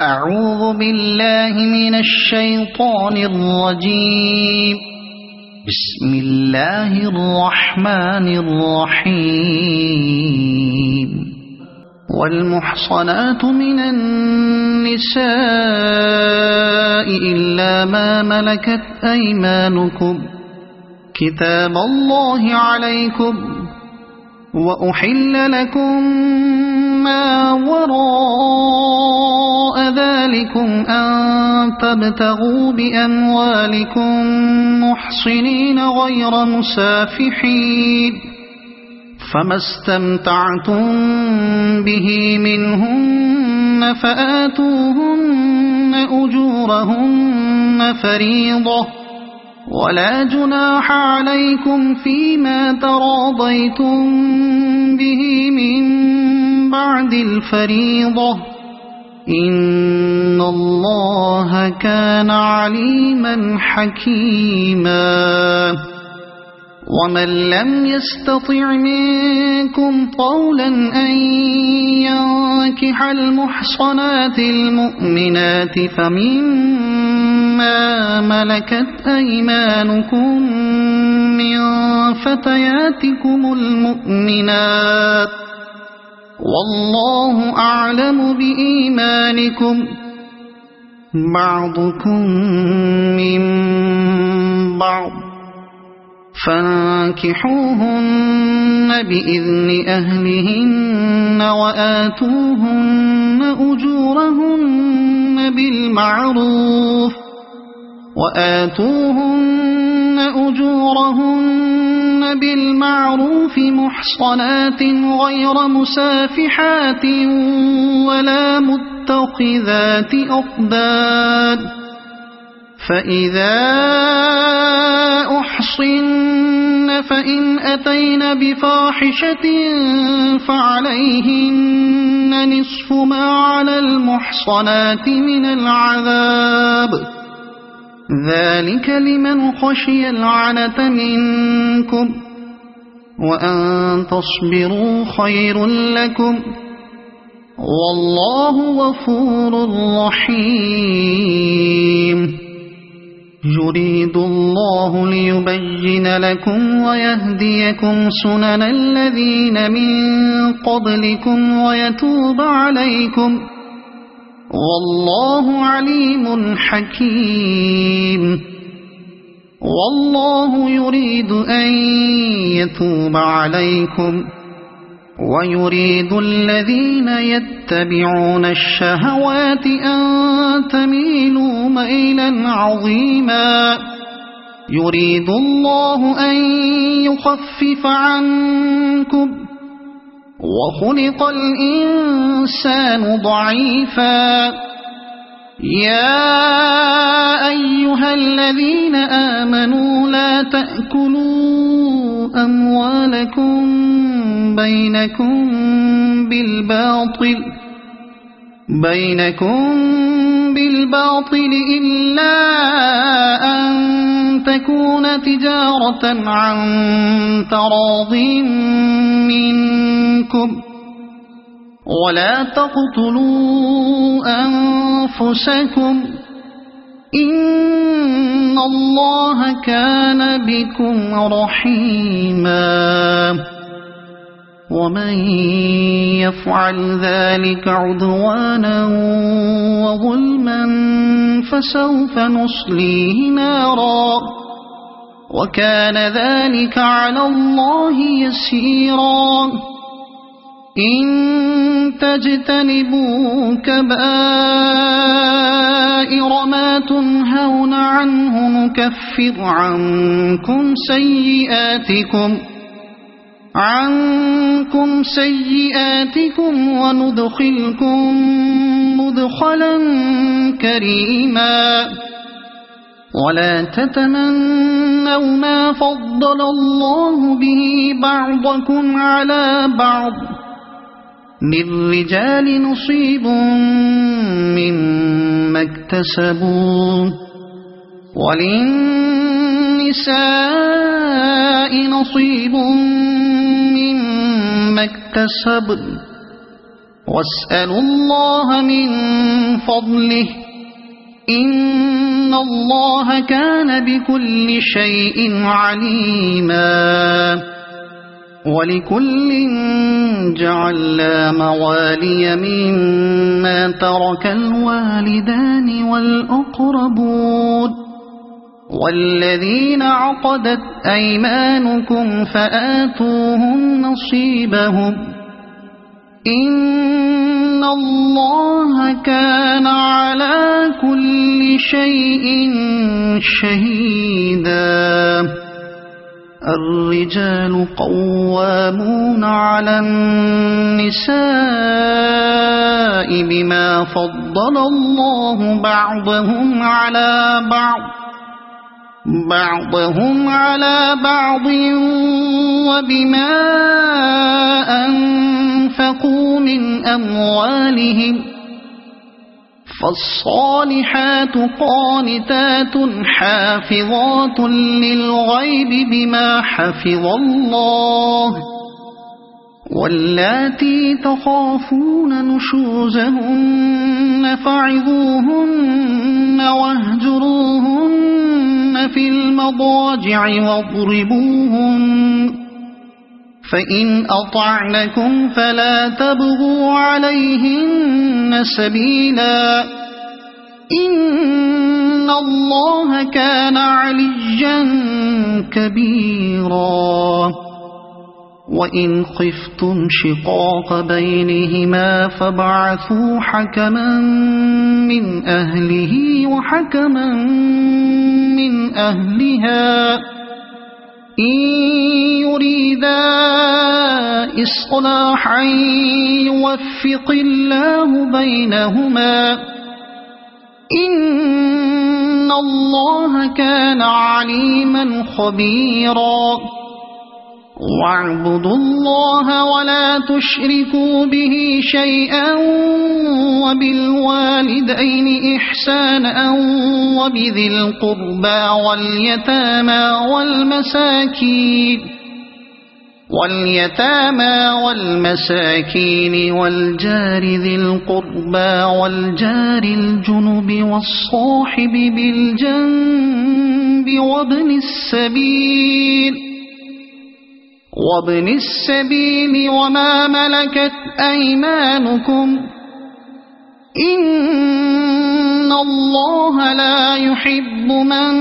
أعوذ بالله من الشيطان الرجيم. بسم الله الرحمن الرحيم. والمحصنات من النساء إلا ما ملكت أيمانكم كتاب الله عليكم، وأحل لكم ما وراء ذلكم أن تبتغوا بأموالكم محصنين غير مسافحين، فما استمتعتم به منهن فآتوهن أجورهن فريضة، ولا جناح عليكم فيما تراضيتم به من بعد الفريضة، إن الله كان عليما حكيما. ومن لم يستطع منكم طولا أن ينكح المحصنات المؤمنات فمما ملكت أيمانكم من فتياتكم المؤمنات، والله أعلم بإيمانكم، بعضكم من بعض، فانكحوهن بإذن أهلهن وآتوهن أجورهن بالمعروف محصنات غير مسافحات ولا متخذات أخدان، فإذا أحصن فإن أتين بفاحشة فعليهن نصف ما على المحصنات من العذاب، ذلك لمن خشي العنة منكم، وأن تصبروا خير لكم، والله غفور رحيم. يريد الله ليبين لكم ويهديكم سنن الذين من قبلكم ويتوب عليكم، والله عليم حكيم. والله يريد أن يتوب عليكم، ويريد الذين يتبعون الشهوات أن تميلوا ميلا عظيما. يريد الله أن يخفف عنكم، وخلق الإنسان ضعيفا. يا أيها الذين آمنوا لا تأكلوا أموالكم بينكم بالباطل إلا أن تكون تجارة عن تراض منكم، ولا تقتلوا أنفسكم، إن الله كان بكم رحيما. ومن يفعل ذلك عدوانا وظلما فسوف نصليه نارا، وكان ذلك على الله يسيرا. إن تجتنبوا كبائر ما تنهون عنه نكفر عنكم سيئاتكم وندخلكم مدخلا كريما. ولا تتمنوا ما فضل الله به بعضكم على بعض، للرجال نصيب مما اكتسبوا، وللنساء نصيب مما اكتسبن، واسألوا الله من فضله إن الله كان بكل شيء عليما ولكل جعلنا موالي مما ترك الوالدان والأقربون والذين عقدت أيمانكم فآتوهم نصيبهم إن الله كان على كل شيء شهيدا الرجال قوامون على النساء بما فضل الله بعضهم على بعض وبما أنفقوا من أموالهم فالصالحات قانتات حافظات للغيب بما حفظ الله واللاتي تخافون نشوزهن فعظوهن واهجروهن في المضاجع واضربوهن فإن أطعنكم فلا تبغوا عليهن سبيلا إن الله كان عليا كبيرا وإن خفتم شقاق بينهما فابعثوا حكما من أهله وحكما من أهلها إن يريدا إصلاحا يوفق الله بينهما إن الله كان عليما خبيرا واعبدوا الله ولا تشركوا به شيئا وبالوالدين إحسانا وبذي القربى واليتامى والمساكين والجار ذي القربى والجار الجنب والصاحب بالجنب وابن السبيل وما ملكت أيمانكم إن الله لا يحب من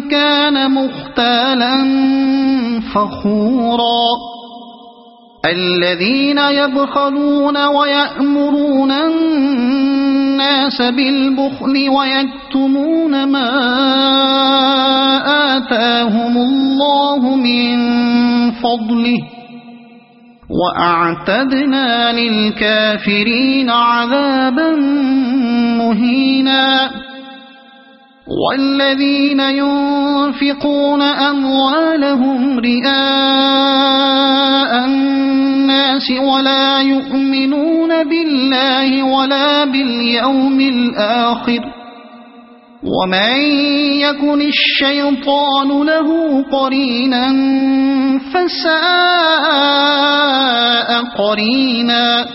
كان مختالا فخورا الذين يبخلون ويأمرون الناس بالبخل ويكتمون ما آتاهم الله من فضله وأعتدنا للكافرين عذابا مهينا والذين ينفقون أموالهم رئاء الناس ولا يؤمنون بالله ولا باليوم الآخر ومن يكن الشيطان له قرينا فساء قرينا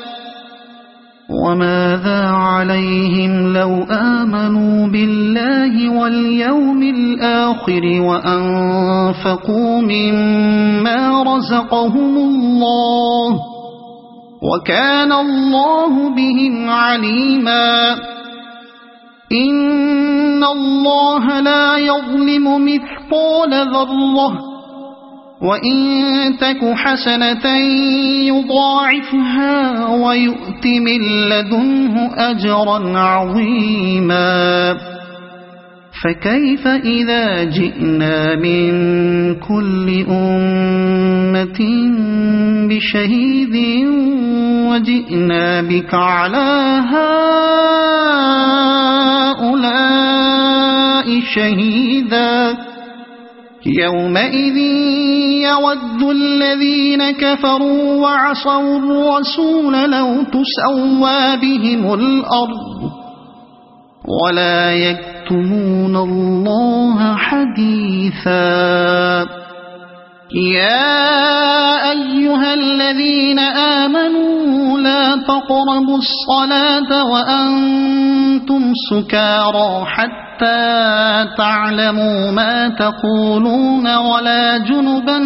وماذا عليهم لو آمنوا بالله واليوم الآخر وأنفقوا مما رزقهم الله وكان الله بهم عليما إن الله لا يظلم مثقال ذرة وإن تك حسنة يضاعفها ويؤت من لدنه أجرا عظيما فكيف إذا جئنا من كل أمة بشهيد وجئنا بك على هؤلاء شهيدا يومئذ يود الذين كفروا وعصوا الرسول لو تسوى بهم الأرض ولا يكتمون الله حديثا يا أيها الذين آمنوا لا تقربوا الصلاة وأنتم سكارى حتى تعلموا ما تقولون ولا جنبا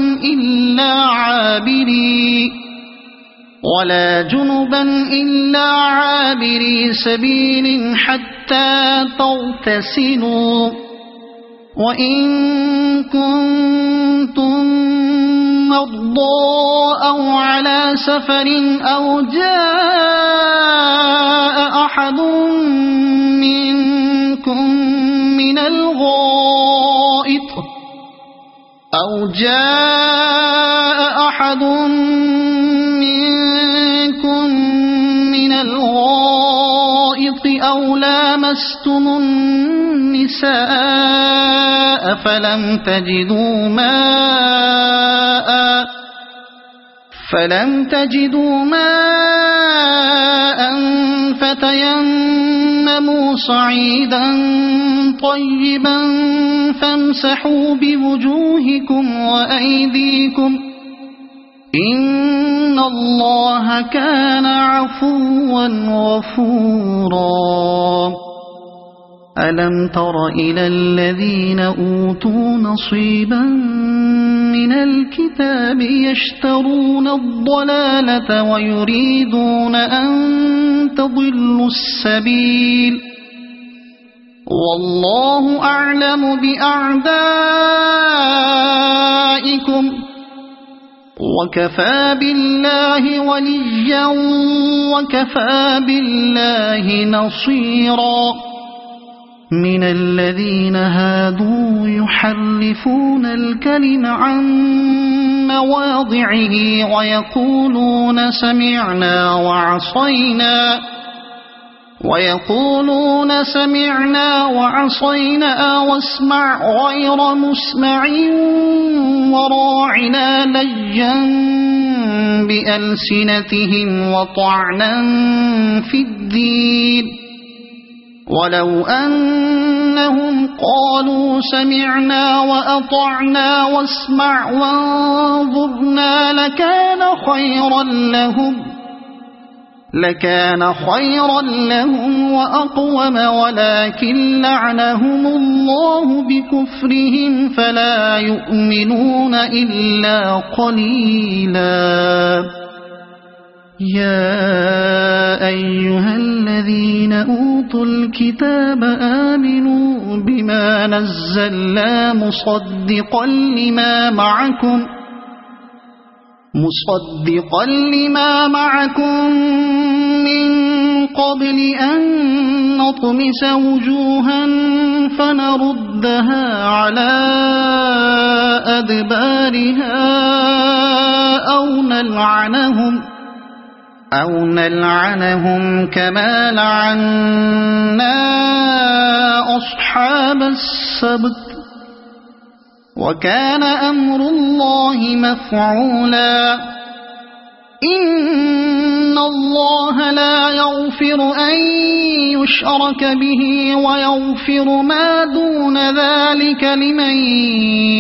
إلا عابري سبيل حتى تغتسلوا وإن كنتم مرضى أو على سفر أو جاء أحد منكم من الغائط أو لامستم النساء فلم تجدوا ماء فتيمموا صعيدا طيبا فامسحوا بوجوهكم وأيديكم إن الله كان عفوا غفورا ألم تر إلى الذين أوتوا نصيبا من الكتاب يشترون الضلالة ويريدون أن تضلوا السبيل والله أعلم بأعدائكم وكفى بالله وليا وكفى بالله نصيرا من الذين هادوا يحرفون الكلم عن مواضعه ويقولون سمعنا وعصينا واسمع غير مسمع وراعنا ليا بألسنتهم وطعنا في الدين ولو أنهم قالوا سمعنا وأطعنا واسمع وانظرنا لكان خيرا لهم وأقوم ولكن لعنهم الله بكفرهم فلا يؤمنون إلا قليلا يا أيها الذين أوتوا الكتاب آمنوا بما نزلنا مصدقا لما معكم من قبل أن نطمس وجوها فنردها على أدبارها أو نلعنهم كما لعنا أصحاب السبت وكان أمر الله مفعولا إن الله لا يغفر أن يشرك به ويغفر ما دون ذلك لمن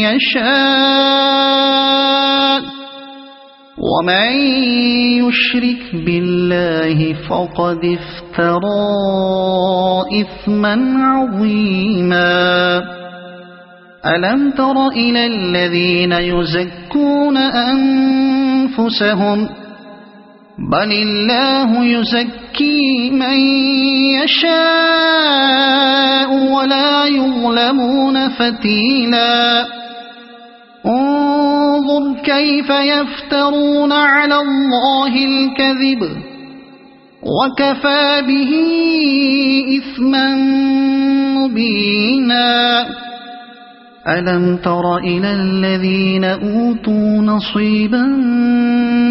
يشاء ومن يشرك بالله فقد افترى إثما عظيما ألم تر إلى الذين يزكون أنفسهم بل الله يزكي من يشاء ولا يظلمون فتيلا انظر كيف يفترون على الله الكذب وكفى به إثما مبينا ألم تر إلى الذين أوتوا نصيبا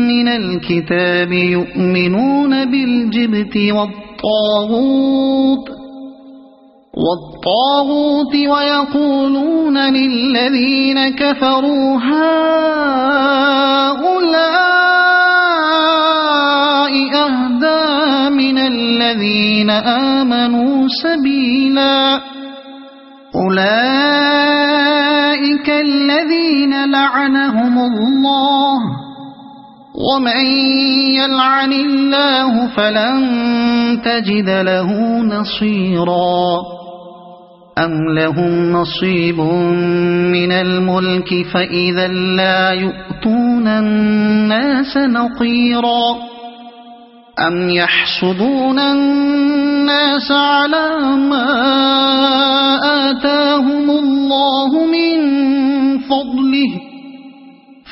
من الكتاب يؤمنون بالجبت والطاغوت ويقولون للذين كفروا هؤلاء أهدى من الذين آمنوا سبيلا أولئك الذين لعنهم الله ومن يلعن الله فلن تجد له نصيرا أم لهم نصيب من الملك فإذا لا يؤتون الناس نقيرا أم يحسدون الناس على ما آتاهم الله من فضله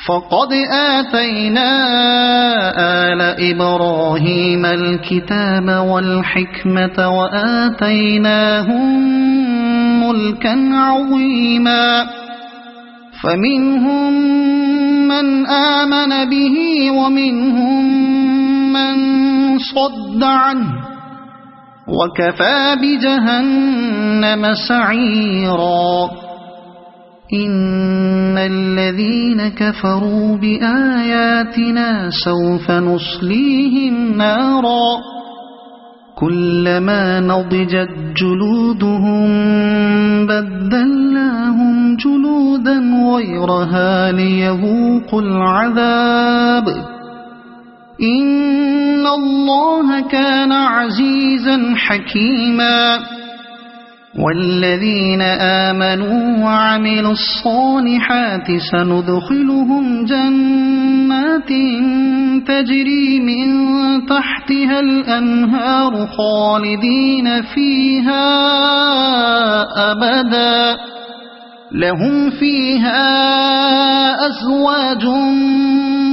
فقد آتينا آل إبراهيم الكتاب والحكمة وآتيناهم ملكا عظيما فمنهم من آمن به ومنهم من صد عنه وكفى بجهنم سعيرا إن الذين كفروا بآياتنا سوف نصليهم نارا كلما نضجت جلودهم بدلناهم جلودا غيرها ليذوقوا العذاب إن الله كان عزيزا حكيما والذين آمنوا وعملوا الصالحات سندخلهم جنات تجري من تحتها الأنهار خالدين فيها أبدا لهم فيها أزواج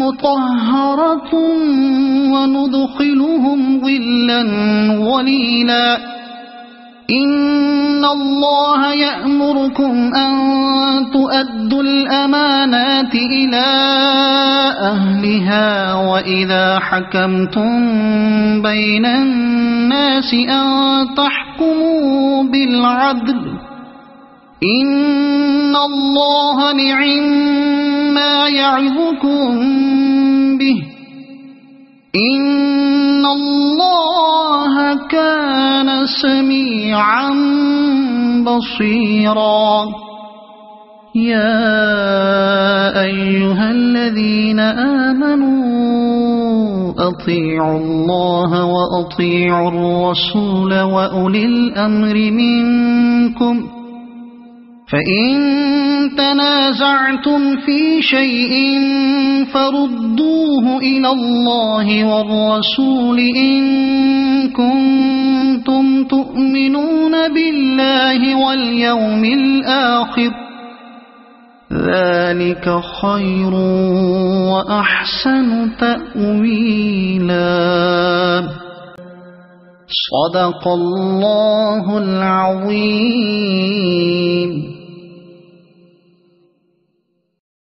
مطهرة وندخلهم ظلا ظليلا إن الله يأمركم أن تؤدوا الأمانات إلى أهلها وإذا حكمتم بين الناس أن تحكموا بالعدل إن الله نعما يعظكم به إن الله كان سميعا بصيرا يا أيها الذين آمنوا أطيعوا الله وأطيعوا الرسول وأولي الأمر منكم فإن تنازعتم في شيء فردوه إلى الله والرسول إن كنتم تؤمنون بالله واليوم الآخر ذلك خير وأحسن تأويلا صدق الله العظيم.